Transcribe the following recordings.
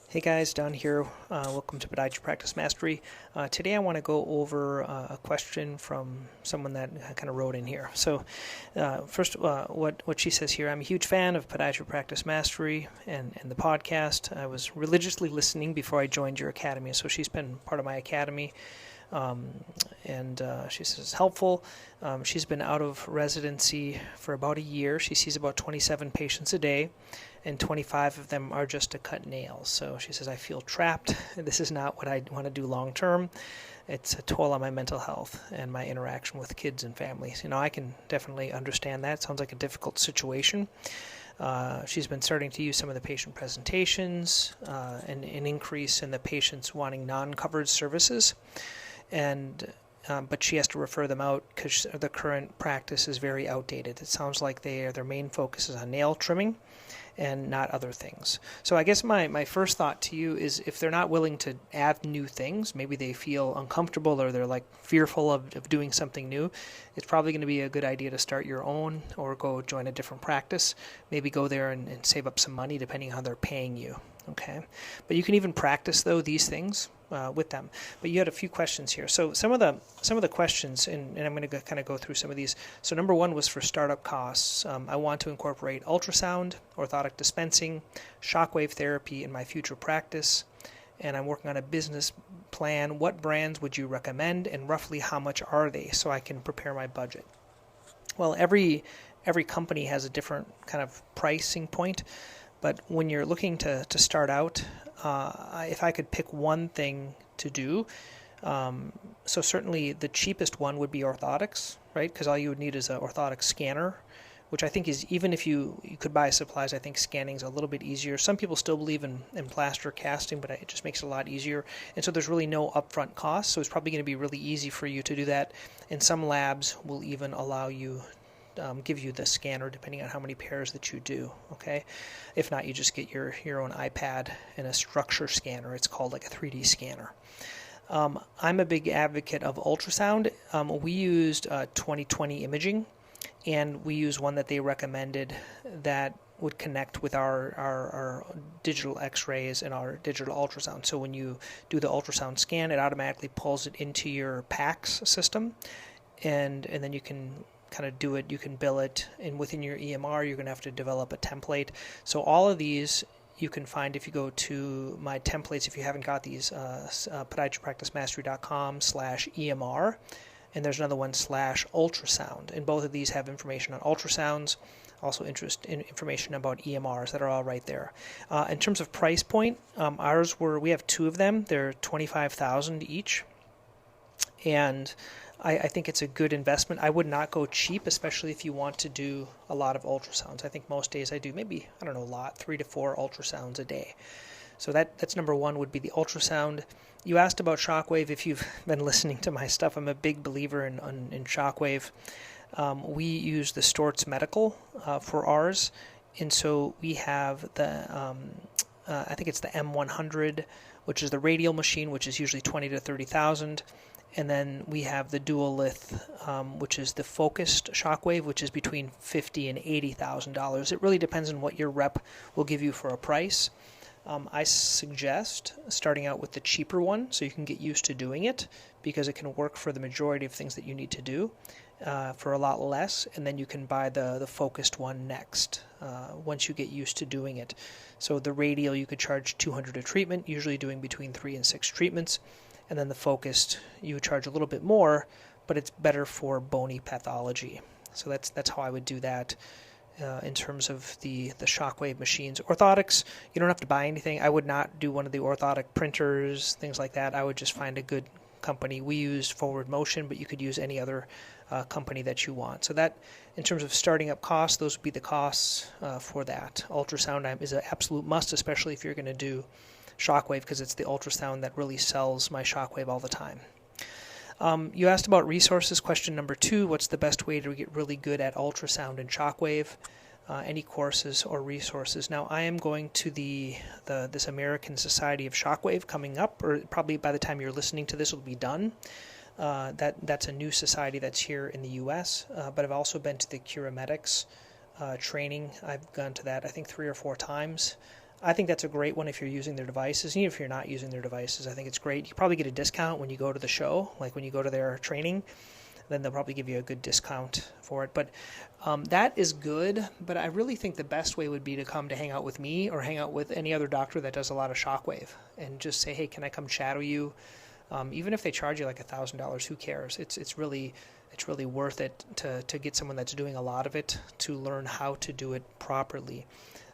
Hey guys, Don here. Welcome to Podiatry Practice Mastery. Today I want to go over a question from someone that kind of wrote in here. So first, what she says here, I'm a huge fan of Podiatry Practice Mastery and the podcast. I was religiously listening before I joined your academy, so she's been part of my academy. And she says it's helpful. She's been out of residency for about a year. She sees about 27 patients a day, and 25 of them are just to cut nails. So she says, I feel trapped. This is not what I want to do long term. It's a toll on my mental health and my interaction with kids and families. I can definitely understand that. It sounds like a difficult situation. She's been starting to use some of the patient presentations, and an increase in the patients wanting non-covered services. But she has to refer them out because the current practice is very outdated. It sounds like their main focus is on nail trimming and not other things. So I guess my first thought to you is, if they're not willing to add new things, maybe they feel uncomfortable or they're fearful of doing something new, it's probably going to be a good idea to start your own or go join a different practice. Maybe go there and save up some money depending on how they're paying you. Okay, but you can even practice these things with them. But you had a few questions here. So some of the questions, and I'm going to kind of go through some of these. So number one was for startup costs. I want to incorporate ultrasound, orthotic dispensing, shockwave therapy in my future practice, and I'm working on a business plan. What brands would you recommend, and roughly how much are they, so I can prepare my budget? Well, every company has a different kind of pricing point. But when you're looking to start out, if I could pick one thing to do, so certainly the cheapest one would be orthotics, right? Because all you would need is an orthotic scanner, which I think is, even if you could buy supplies, I think scanning is a little bit easier. Some people still believe in plaster casting, but it just makes it a lot easier. And so there's really no upfront cost, so it's probably going to be really easy for you to do that. And some labs will even allow you give you the scanner depending on how many pairs that you do. Okay, if not, you just get your own iPad and a structure scanner. It's called like a 3D scanner. I'm a big advocate of ultrasound. We used 2020 imaging, and we used one that they recommended that would connect with our digital x-rays and our digital ultrasound. So when you do the ultrasound scan, it automatically pulls it into your PACS system, and then you can kind of do it, you can bill it, and within your EMR you're going to have to develop a template. So all of these you can find if you go to my templates. If you haven't got these, podiatrypracticemastery.com/EMR, and there's another one /ultrasound, and both of these have information on ultrasounds, also information about EMRs that are all right there. In terms of price point, we have two of them. They're $25,000 each, and I think it's a good investment. I would not go cheap, especially if you want to do a lot of ultrasounds. I think most days I do maybe, 3 to 4 ultrasounds a day. So that's number one, would be the ultrasound. You asked about shockwave. If you've been listening to my stuff, I'm a big believer in shockwave. We use the Storz Medical for ours, and so we have the I think it's the M100, which is the radial machine, which is usually $20,000 to $30,000. And then we have the dual lith, which is the focused shockwave, which is between $50,000 and $80,000. It really depends on what your rep will give you for a price. I suggest starting out with the cheaper one so you can get used to doing it, because it can work for the majority of things that you need to do for a lot less, and then you can buy the focused one next once you get used to doing it. So the radial, you could charge $200 a treatment, usually doing between 3 and 6 treatments. And then the focused, you would charge a little bit more, but it's better for bony pathology. So that's how I would do that in terms of the shockwave machines. Orthotics, you don't have to buy anything. I would not do one of the orthotic printers, things like that. I would just find a good company. We used Forward Motion, but you could use any other company that you want. So that, in terms of starting up costs, those would be the costs for that. Ultrasound is an absolute must, especially if you're going to do shockwave, because it's the ultrasound that really sells my shockwave all the time. You asked about resources. Question number 2, what's the best way to get really good at ultrasound and shockwave? Any courses or resources? Now, I am going to this American Society of Shockwave coming up, or probably by the time you're listening to this, it'll be done. That's a new society that's here in the U.S., but I've also been to the Curomedics training. I've gone to that, I think, 3 or 4 times. I think that's a great one if you're using their devices. Even if you're not using their devices, I think it's great. You probably get a discount when you go to the show, like when you go to their training. Then they'll probably give you a good discount for it. But that is good, but I really think the best way would be to come to hang out with me or hang out with any other doctor that does a lot of shockwave and just say, hey, can I come shadow you? Even if they charge you like $1,000, who cares? It's really worth it to get someone that's doing a lot of it to learn how to do it properly.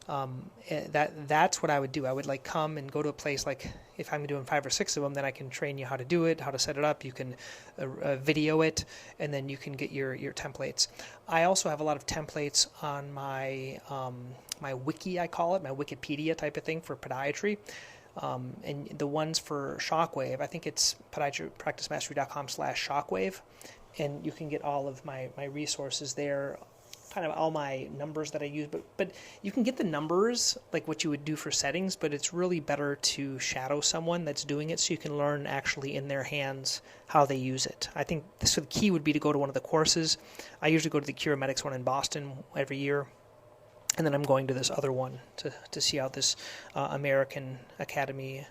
That's what I would do. I would like come and go to a place, like if I'm doing 5 or 6 of them, then I can train you how to do it, how to set it up. You can video it, and then you can get your templates. I also have a lot of templates on my my wiki, I call it, my Wikipedia type of thing for podiatry. And the ones for shockwave, I think it's podiatrypracticemastery.com/shockwave, and you can get all of my resources there, kind of all my numbers that I use, but you can get the numbers like what you would do for settings, but it's really better to shadow someone that's doing it so you can learn actually in their hands how they use it. I think so the key would be to go to one of the courses. I usually go to the Curomedics one in Boston every year, and then I'm going to this other one to see out this American Academy,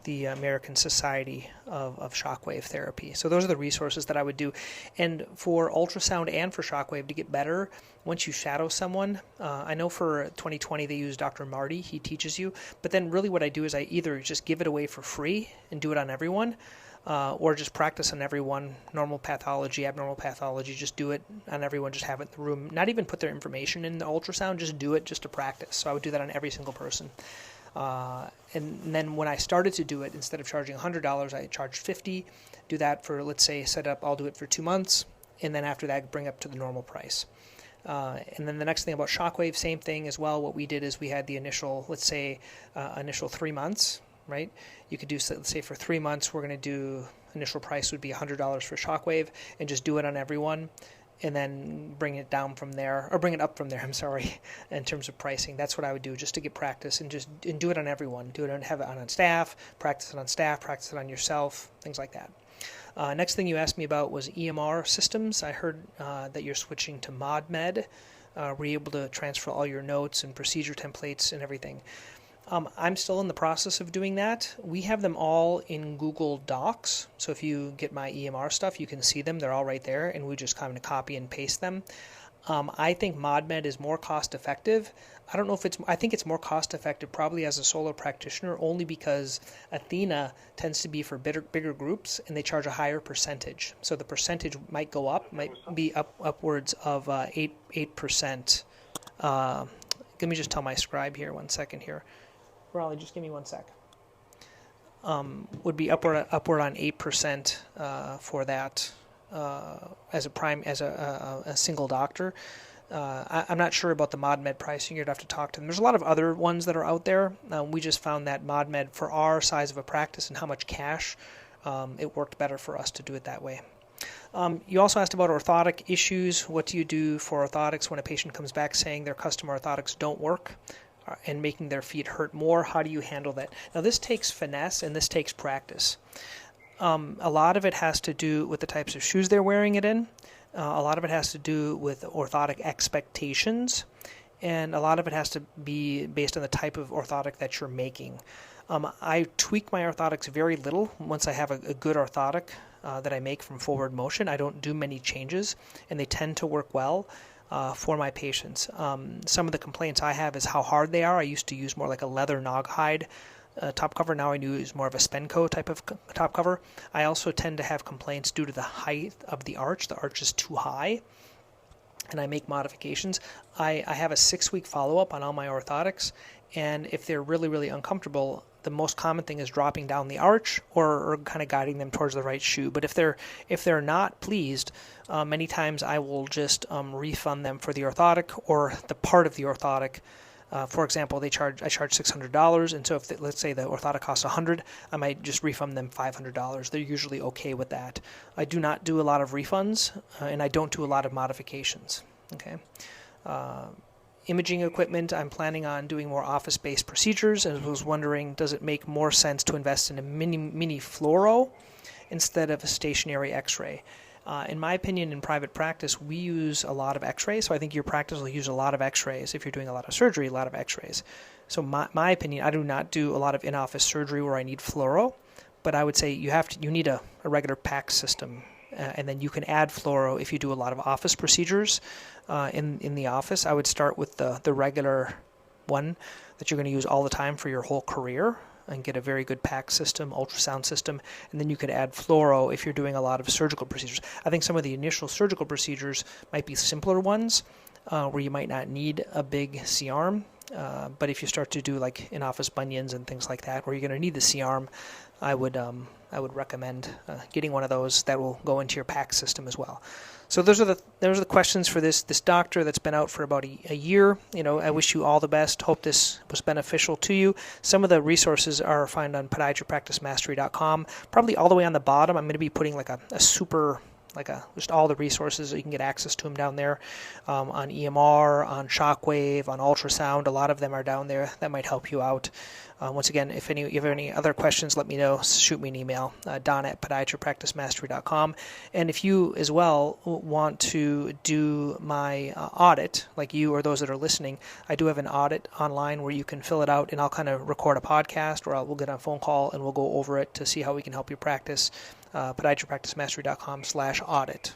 the American Society of Shockwave Therapy. So those are the resources that I would do. And for ultrasound and for shockwave, to get better, once you shadow someone, I know for 2020 they use Dr. Marty. He teaches you. But then really what I do is I either just give it away for free and do it on everyone, or just practice on everyone, normal pathology, abnormal pathology, just do it on everyone, just have it in the room. Not even put their information in the ultrasound, just do it just to practice. So I would do that on every single person. And then when I started to do it, instead of charging $100, I charged $50. Do that for, let's say, I'll do it for 2 months, and then after that, bring up to the normal price. And then the next thing about shockwave, same thing as well. What we did is we had the initial, let's say, initial 3 months, right? You could do, let's say, for 3 months, we're going to do, initial price would be $100 for shockwave, and just do it on everyone. And then bring it down from there, or bring it up from there, I'm sorry, in terms of pricing. That's what I would do, just to get practice, and do it on everyone. Do it on, have it on staff, practice it on staff, practice it on yourself, things like that. Next thing you asked me about was EMR systems. I heard that you're switching to ModMed. Were you able to transfer all your notes and procedure templates and everything? I'm still in the process of doing that. We have them all in Google Docs, so if you get my EMR stuff, you can see them. They're all right there, and we just kind of copy and paste them. I think ModMed is more cost-effective. I think it's more cost-effective probably as a solo practitioner, only because Athena tends to be for bigger groups, and they charge a higher percentage. So the percentage might go up, might be upwards of 8%. Let me just tell my scribe here 1 second here. Raleigh, just give me 1 sec. Would be upward on 8% for that as a single doctor. I'm not sure about the ModMed pricing. You'd have to talk to them. There's a lot of other ones that are out there. We just found that ModMed, for our size of a practice and how much cash, it worked better for us to do it that way. You also asked about orthotic issues. What do you do for orthotics when a patient comes back saying their custom orthotics don't work and making their feet hurt more? How do you handle that? Now, this takes finesse and this takes practice. A lot of it has to do with the types of shoes they're wearing it in. A lot of it has to do with orthotic expectations, and a lot of it has to be based on the type of orthotic that you're making. I tweak my orthotics very little. Once I have a good orthotic that I make from forward motion, I don't do many changes, and they tend to work well for my patients. Some of the complaints I have is how hard they are. I used to use more like a leather Noghide top cover. Now I use more of a Spenco type of top cover. I also tend to have complaints due to the height of the arch. The arch is too high, and I make modifications. I have a 6-week follow-up on all my orthotics, and if they're really, really uncomfortable, the most common thing is dropping down the arch or kind of guiding them towards the right shoe. But if they're not pleased, many times I will just refund them for the orthotic or the part of the orthotic. For example, I charge $600, and so if let's say the orthotic costs $100, I might just refund them $500. They're usually okay with that. I do not do a lot of refunds, and I don't do a lot of modifications. Okay. Imaging equipment, I'm planning on doing more office-based procedures, and I was wondering, does it make more sense to invest in a mini fluoro instead of a stationary X-ray? In my opinion, in private practice, we use a lot of x-rays, so I think your practice will use a lot of x-rays. If you're doing a lot of surgery, a lot of x-rays. So my opinion, I do not do a lot of in-office surgery where I need fluoro, but I would say you need a regular PAC system, and then you can add fluoro if you do a lot of office procedures in the office. I would start with the regular one that you're going to use all the time for your whole career, and get a very good PAC system, ultrasound system, and then you could add fluoro if you're doing a lot of surgical procedures. I think some of the initial surgical procedures might be simpler ones where you might not need a big C-arm, but if you start to do like in-office bunions and things like that, where you're going to need the C-arm, I would recommend getting one of those that will go into your PAC system as well. So those are the questions for this doctor that's been out for about a year. I wish you all the best. Hope this was beneficial to you. Some of the resources are found on podiatrypracticemastery.com. Probably all the way on the bottom, I'm going to be putting like a super, just all the resources so you can get access to them down there on EMR, on shockwave, on ultrasound. A lot of them are down there. That might help you out. Once again, if you have any other questions, let me know. Shoot me an email, don@podiatrypracticemastery.com. And if you as well want to do my audit, like you or those that are listening, I do have an audit online where you can fill it out, and I'll kind of record a podcast, or we'll get on a phone call and we'll go over it to see how we can help you practice. Podiatrypracticemastery.com/audit.